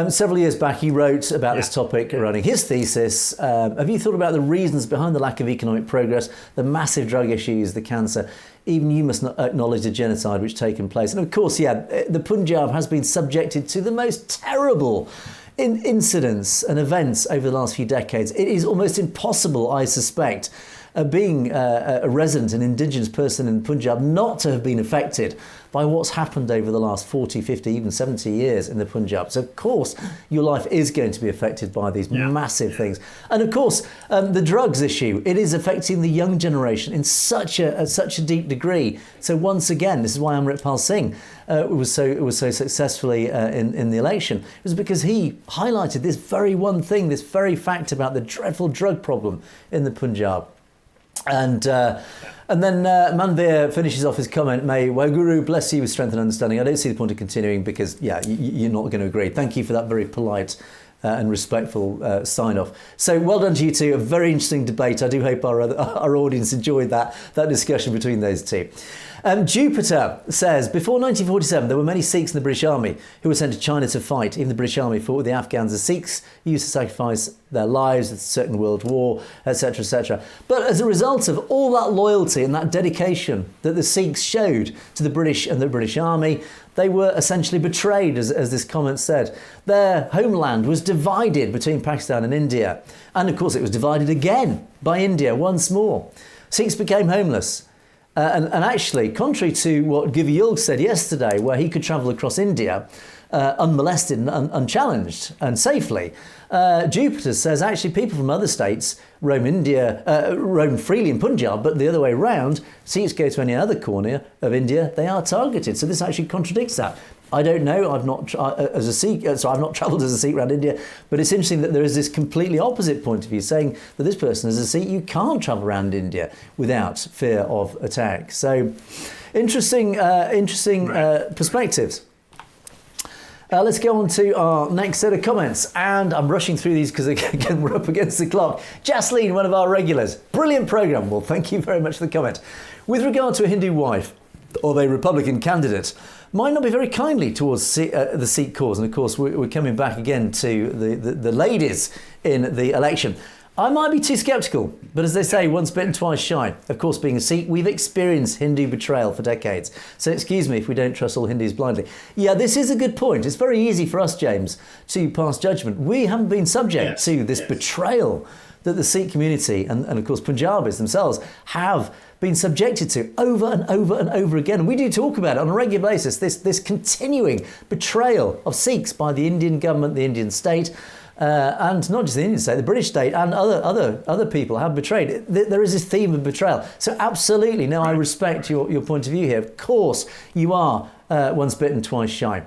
Several years back, he wrote about this topic, running his thesis. Have you thought about the reasons behind the lack of economic progress, the massive drug issues, the cancer? Even you must not acknowledge the genocide which taken place. And of course, the Punjab has been subjected to the most terrible incidents and events over the last few decades. It is almost impossible, I suspect, being a resident, an indigenous person in Punjab, not to have been affected by what's happened over the last 40, 50, even 70 years in the Punjab. So, of course, your life is going to be affected by these massive things. And, of course, the drugs issue, it is affecting the young generation in such a deep degree. So, once again, this is why Amritpal Singh was so successfully in the election. It was because he highlighted this very one thing, this very fact about the dreadful drug problem in the Punjab. And then Manveer finishes off his comment, may Waheguru bless you with strength and understanding. I don't see the point of continuing because, you're not going to agree. Thank you for that very polite and respectful sign-off. So well done to you two. A very interesting debate. I do hope our audience enjoyed that discussion between those two. Jupiter says, before 1947, there were many Sikhs in the British Army who were sent to China to fight. Even the British Army fought with the Afghans. The Sikhs used to sacrifice their lives at the Second World War, etc., etc. But as a result of all that loyalty and that dedication that the Sikhs showed to the British and the British Army, they were essentially betrayed, as this comment said. Their homeland was divided between Pakistan and India. And of course, it was divided again by India once more. Sikhs became homeless. And actually, contrary to what Guvi Yulg said yesterday, where he could travel across India unmolested and unchallenged and safely, Jupiter says actually people from other states roam freely in Punjab, but the other way around, Sikhs go to any other corner of India, they are targeted. So this actually contradicts that. I don't know. I've not travelled as a Sikh around India, but it's interesting that there is this completely opposite point of view, saying that this person is a Sikh. You can't travel around India without fear of attack. So, interesting perspectives. Let's go on to our next set of comments, and I'm rushing through these because again we're up against the clock. Jasleen, one of our regulars, brilliant programme. Well, thank you very much for the comment. With regard to a Hindu wife of a Republican candidate, might not be very kindly towards the Sikh cause. And of course, we're coming back again to the ladies in the election. I might be too sceptical, but as they say, once bitten, twice shy. Of course, being a Sikh, we've experienced Hindu betrayal for decades. So excuse me if we don't trust all Hindus blindly. Yeah, this is a good point. It's very easy for us, James, to pass judgment. We haven't been subject to this betrayal that the Sikh community and of course Punjabis themselves have been subjected to over and over and over again. And we do talk about it on a regular basis, this continuing betrayal of Sikhs by the Indian government, the Indian state, and not just the Indian state, the British state and other people have betrayed. There is this theme of betrayal. So absolutely, no, I respect your point of view here. Of course, you are once bitten, twice shy.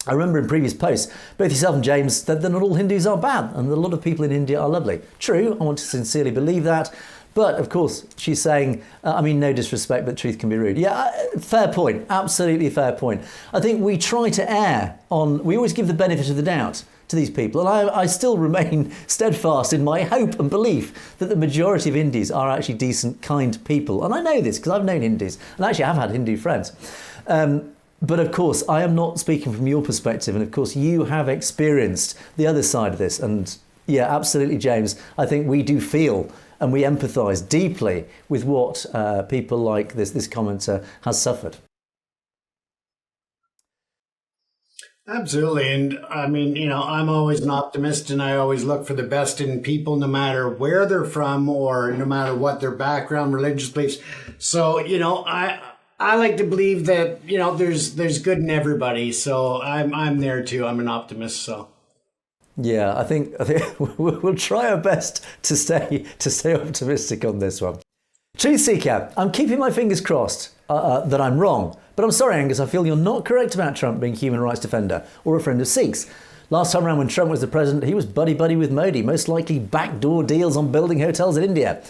I remember in previous posts, both yourself and James said that not all Hindus are bad and that a lot of people in India are lovely. True, I want to sincerely believe that. But of course, she's saying, no disrespect, but truth can be rude. Yeah, fair point. Absolutely fair point. I think we try to err on, we always give the benefit of the doubt to these people. And I still remain steadfast in my hope and belief that the majority of Hindus are actually decent, kind people. And I know this because I've known Hindus. And actually, I've had Hindu friends. But of course, I am not speaking from your perspective. And of course, you have experienced the other side of this. And yeah, absolutely, James. I think we do feel and we empathise deeply with what people like this commenter has suffered. Absolutely. And I'm always an optimist and I always look for the best in people, no matter where they're from or no matter what their background, religious beliefs. So, I like to believe that, there's good in everybody. So I'm there too. I'm an optimist. So. Yeah, I think we'll try our best to stay optimistic on this one. Truth Seeker, I'm keeping my fingers crossed that I'm wrong. But I'm sorry, Angus, I feel you're not correct about Trump being a human rights defender or a friend of Sikhs. Last time around when Trump was the president, he was buddy-buddy with Modi, most likely backdoor deals on building hotels in India.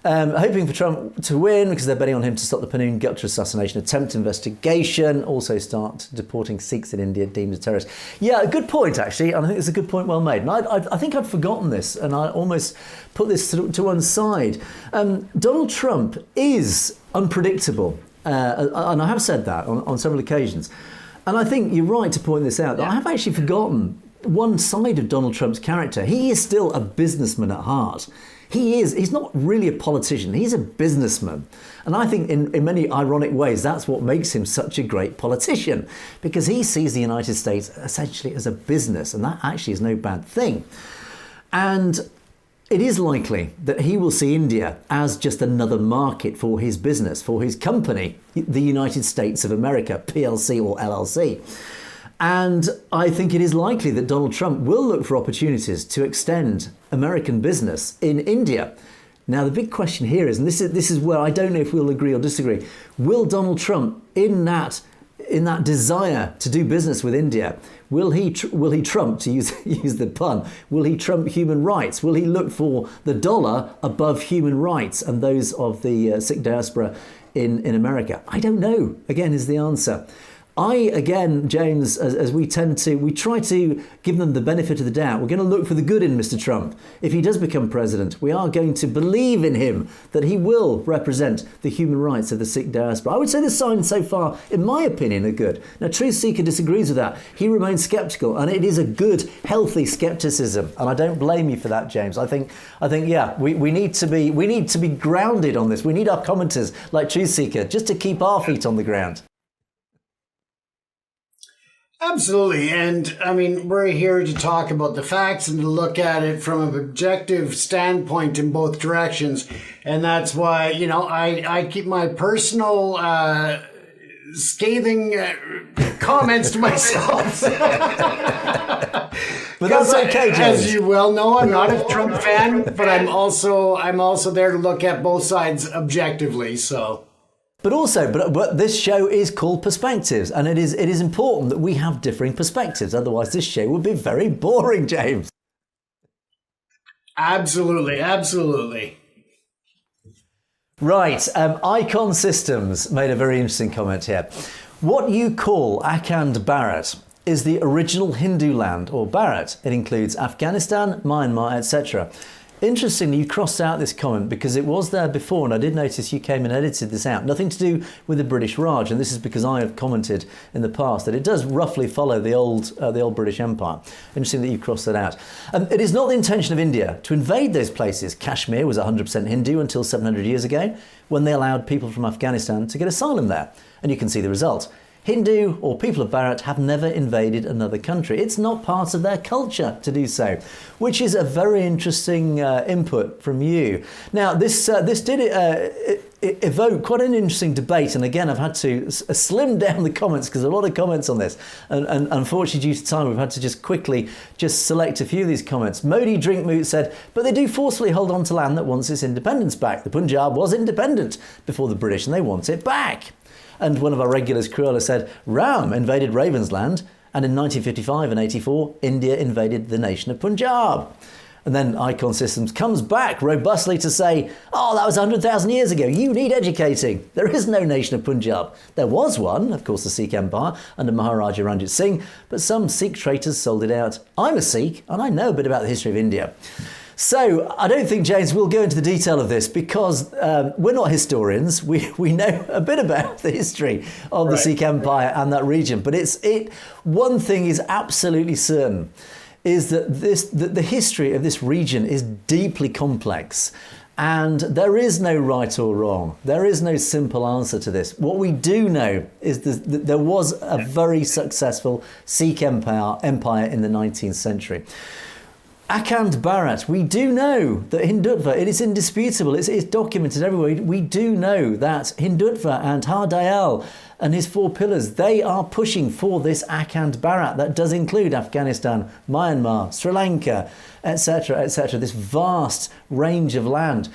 Hoping for Trump to win because they're betting on him to stop the Panoon Gupta assassination attempt investigation, also start deporting Sikhs in India deemed as terrorists. Yeah, a good point, actually, and I think it's a good point well made. And I think I'd forgotten this, and I almost put this to one side. Donald Trump is unpredictable, and I have said that on several occasions. And I think you're right to point this out. I have actually forgotten one side of Donald Trump's character. He is still a businessman at heart. He's not really a politician, he's a businessman. And I think in many ironic ways, that's what makes him such a great politician, because he sees the United States essentially as a business, and that actually is no bad thing. And it is likely that he will see India as just another market for his business, for his company, the United States of America, PLC or LLC. And I think it is likely that Donald Trump will look for opportunities to extend American business in India. Now, the big question here is, and this is where I don't know if we'll agree or disagree, will Donald Trump, in that desire to do business with India, will he trump, to use the pun, will he trump human rights? Will he look for the dollar above human rights and those of the Sikh diaspora in America? I don't know, again, is the answer. James, as we try to give them the benefit of the doubt. We're going to look for the good in Mr. Trump. If he does become president, we are going to believe in him that he will represent the human rights of the Sikh diaspora. I would say the signs so far, in my opinion, are good. Now, Truth Seeker disagrees with that. He remains sceptical, and it is a good, healthy skepticism. And I don't blame you for that, James. I think, we need to be grounded on this. We need our commenters like Truth Seeker just to keep our feet on the ground. Absolutely. And we're here to talk about the facts and to look at it from an objective standpoint in both directions. And that's why, I keep my personal scathing comments to myself. But that's okay, James. As you well know, I'm not a Trump fan, but I'm also there to look at both sides objectively. So. But this show is called Perspectives, and it is important that we have differing perspectives. Otherwise, this show would be very boring, James. Absolutely. Right, Icon Systems made a very interesting comment here. What you call Akhand Bharat is the original Hindu land, or Bharat. It includes Afghanistan, Myanmar, etc. Interestingly, you crossed out this comment because it was there before, and I did notice you came and edited this out. Nothing to do with the British Raj, and this is because I have commented in the past that it does roughly follow the old British Empire. Interesting that you crossed that out. It is not the intention of India to invade those places. Kashmir was 100% Hindu until 700 years ago, when they allowed people from Afghanistan to get asylum there. And you can see the result. Hindu or people of Bharat have never invaded another country. It's not part of their culture to do so, which is a very interesting input from you. Now, this did evoked quite an interesting debate. And again, I've had to slim down the comments because there are a lot of comments on this. And unfortunately, due to time, we've had to just quickly select a few of these comments. Modi Drinkmoot said, but they do forcefully hold on to land that wants its independence back. The Punjab was independent before the British and they want it back. And one of our regulars, Cruella, said, Ram invaded Ravensland. And in 1955 and 84, India invaded the nation of Punjab. And then Icon Systems comes back robustly to say, oh, that was 100,000 years ago. You need educating. There is no nation of Punjab. There was one, of course, the Sikh Empire under Maharaja Ranjit Singh, but some Sikh traitors sold it out. I'm a Sikh and I know a bit about the history of India. So I don't think, James, we'll go into the detail of this because we're not historians. We know a bit about the history of the Sikh Empire and that region. But one thing is absolutely certain, is that the history of this region is deeply complex. And there is no right or wrong. There is no simple answer to this. What we do know is that there was a very successful Sikh empire in the 19th century. Akand Bharat, we do know that Hindutva, it is indisputable, it's documented everywhere. We do know that Hindutva and Har Dayal and his 4 pillars, they are pushing for this Akand Bharat. That does include Afghanistan, Myanmar, Sri Lanka, etc., this vast range of land.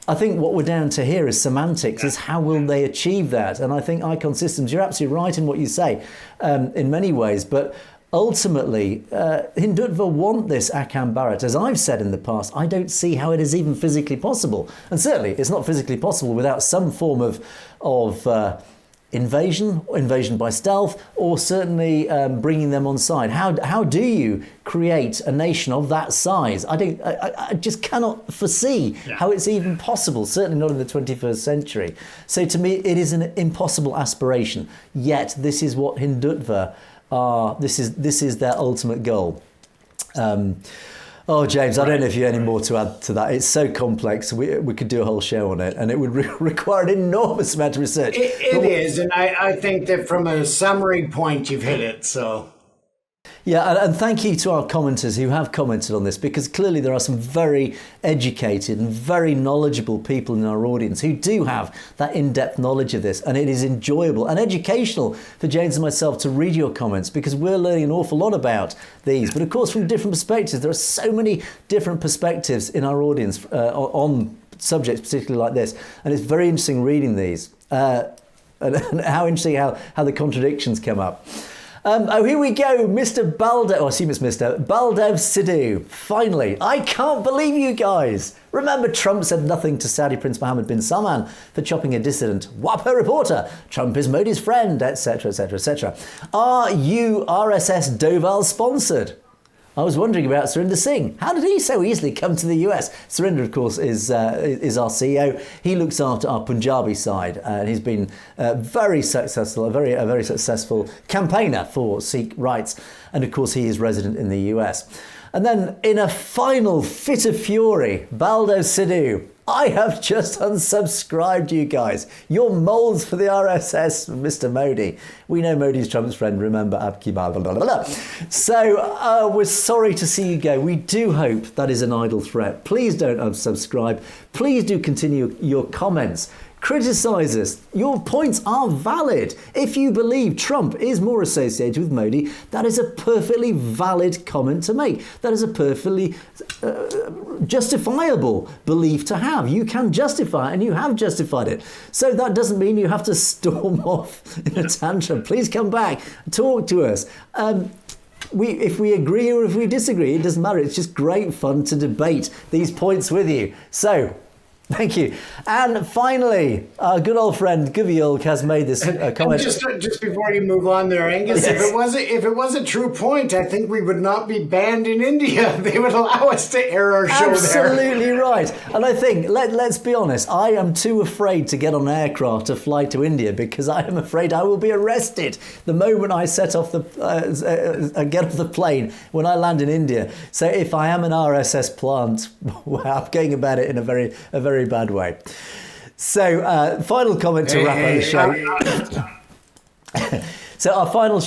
I think what we're down to here is semantics, is how will they achieve that? And I think Icon Systems, you're absolutely right in what you say in many ways, but ultimately, Hindutva want this Akand Bharat. As I've said in the past, I don't see how it is even physically possible. And certainly, it's not physically possible without some form of invasion by stealth, or certainly bringing them on side. How do you create a nation of that size? I just cannot foresee how it's even possible, certainly not in the 21st century. So to me, it is an impossible aspiration. Yet, this is what Hindutva this is their ultimate goal. James, I don't know if you have any more to add to that. It's so complex. We could do a whole show on it, and it would require an enormous amount of research. It is, and I think that from a summary point, you've hit it. So. Yeah, and thank you to our commenters who have commented on this, because clearly there are some very educated and very knowledgeable people in our audience who do have that in-depth knowledge of this, and it is enjoyable and educational for James and myself to read your comments, because we're learning an awful lot about these. But of course, from different perspectives, there are so many different perspectives in our audience on subjects particularly like this, and it's very interesting reading these and how interesting how the contradictions come up. Here we go, Mr. Baldev, I assume it's Mr. Baldev Sidhu. Finally, I can't believe you guys. Remember, Trump said nothing to Saudi Prince Mohammed bin Salman for chopping a dissident. WAPO reporter, Trump is Modi's friend, etc., etc., etc. Are you RSS Doval sponsored? I was wondering about Surinder Singh. How did he so easily come to the US? Surinder, of course, is our CEO. He looks after our Punjabi side, and he's been very successful, a very successful campaigner for Sikh rights. And of course, he is resident in the US. And then, in a final fit of fury, Baldo Sidhu, I have just unsubscribed, you guys. You're moles for the RSS, Mr. Modi. We know Modi's Trump's friend, remember, Abki blah, blah, blah, blah. So, we're sorry to see you go. We do hope that is an idle threat. Please don't unsubscribe. Please do continue your comments. Criticise us. Your points are valid. If you believe Trump is more associated with Modi, that is a perfectly valid comment to make. That is a perfectly justifiable belief to have. You can justify it, and you have justified it. So that doesn't mean you have to storm off in a tantrum. Please come back, talk to us. If we agree or if we disagree, it doesn't matter. It's just great fun to debate these points with you. So, thank you. And finally, our good old friend Govt has made this comment. Just before you move on there, Angus, yes. if it was a true point, I think we would not be banned in India. They would allow us to air our show there. Absolutely right. And I think, let's be honest, I am too afraid to get on an aircraft to fly to India, because I am afraid I will be arrested the moment I get off the plane when I land in India. So if I am an RSS plant, well, I'm going about it in a very bad way. So, final comment to wrap up the show. So our final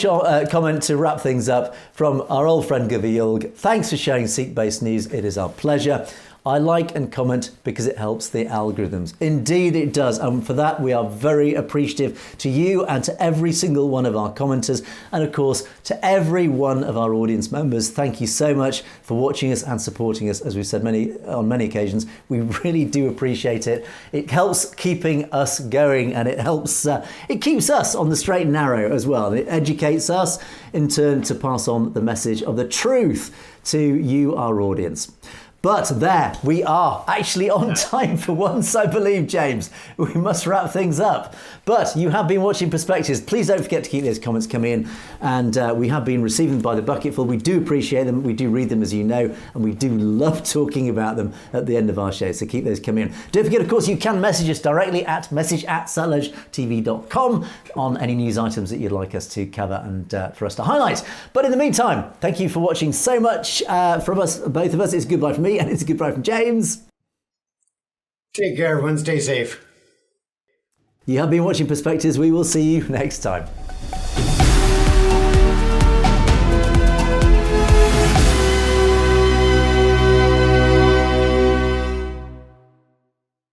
comment to wrap things up from our old friend Govt. Thanks for sharing Sikh-based news. It is our pleasure. I like and comment because it helps the algorithms. Indeed it does, and for that we are very appreciative to you and to every single one of our commenters, and of course to every one of our audience members. Thank you so much for watching us and supporting us, as we've said on many occasions. We really do appreciate it. It helps keeping us going, and it helps it keeps us on the straight and narrow as well. It educates us in turn to pass on the message of the truth to you, our audience. But there we are, actually on time for once, I believe, James. We must wrap things up. But you have been watching Perspectives. Please don't forget to keep those comments coming in. And we have been receiving them by the bucketful. We do appreciate them. We do read them, as you know, and we do love talking about them at the end of our show. So keep those coming in. Don't forget, of course, you can message us directly at message@satellage.tv.com on any news items that you'd like us to cover and for us to highlight. But in the meantime, thank you for watching so much from us, both of us. It's goodbye from me. And it's a goodbye from James. Take care, everyone. Stay safe. You have been watching Perspectives. We will see you next time.